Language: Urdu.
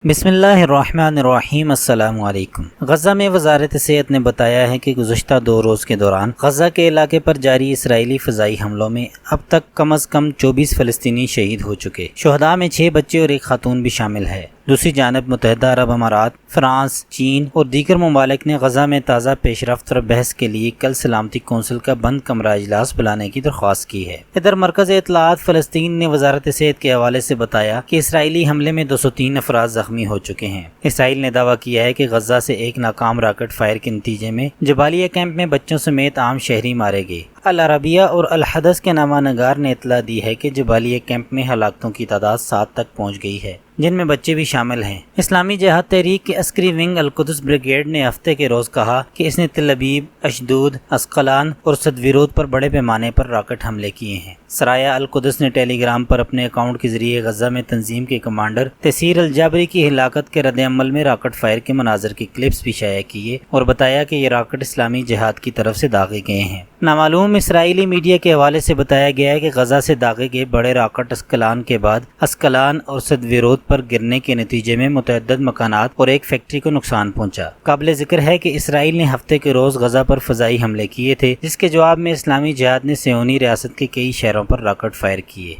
بسم اللہ الرحمن الرحیم۔ السلام علیکم۔ غزہ میں وزارت صحت نے بتایا ہے کہ گزشتہ 2 روز کے دوران غزہ کے علاقے پر جاری اسرائیلی فضائی حملوں میں اب تک کم از کم 24 فلسطینی شہید ہو چکے۔ شہداء میں 6 بچے اور 1 خاتون بھی شامل ہے۔ دوسری جانب متحدہ عرب امارات، فرانس، چین اور دیگر ممالک نے غزہ میں تازہ پیش رفت پر بحث کے لیے کل سلامتی کونسل کا بند کمرہ اجلاس بلانے کی درخواست کی ہے۔ ادھر مرکز اطلاعات فلسطین نے وزارت صحت کے حوالے سے بتایا کہ اسرائیلی حملے میں 203 افراد زخمی ہو چکے ہیں۔ اسرائیل نے دعویٰ کیا ہے کہ غزہ سے ایک ناکام راکٹ فائر کے نتیجے میں جبالیہ کیمپ میں بچوں سمیت عام شہری مارے گئے۔ العربیہ اور الحدث کے نامہ نگار نے اطلاع دی ہے کہ جبالیہ کیمپ میں ہلاکتوں کی تعداد 7 تک پہنچ گئی ہے، جن میں بچے بھی شامل ہیں۔ اسلامی جہاد تحریک کے عسکری ونگ القدس بریگیڈ نے ہفتے کے روز کہا کہ اس نے تل ابیب، اشدود، اسقلان اور سدویرود پر بڑے پیمانے پر راکٹ حملے کیے ہیں۔ سرایہ القدس نے ٹیلی گرام پر اپنے اکاؤنٹ کے ذریعے غزہ میں تنظیم کے کمانڈر تیسیر الجابری کی ہلاکت کے رد عمل میں راکٹ فائر کے مناظر کی کلپس بھی شائع کیے اور بتایا کہ یہ راکٹ اسلامی جہاد کی طرف سے داغے گئے ہیں۔ نامعلوم اسرائیلی میڈیا کے حوالے سے بتایا گیا ہے کہ غزہ سے داغے گئے بڑے راکٹ اسقلان کے بعد اسقلان اور سدویرود پر گرنے کے نتیجے میں متعدد مکانات اور ایک فیکٹری کو نقصان پہنچا۔ قابل ذکر ہے کہ اسرائیل نے ہفتے کے روز غزہ پر فضائی حملے کیے تھے، جس کے جواب میں اسلامی جہاد نے صہیونی ریاست کے کئی شہروں پر راکٹ فائر کیے۔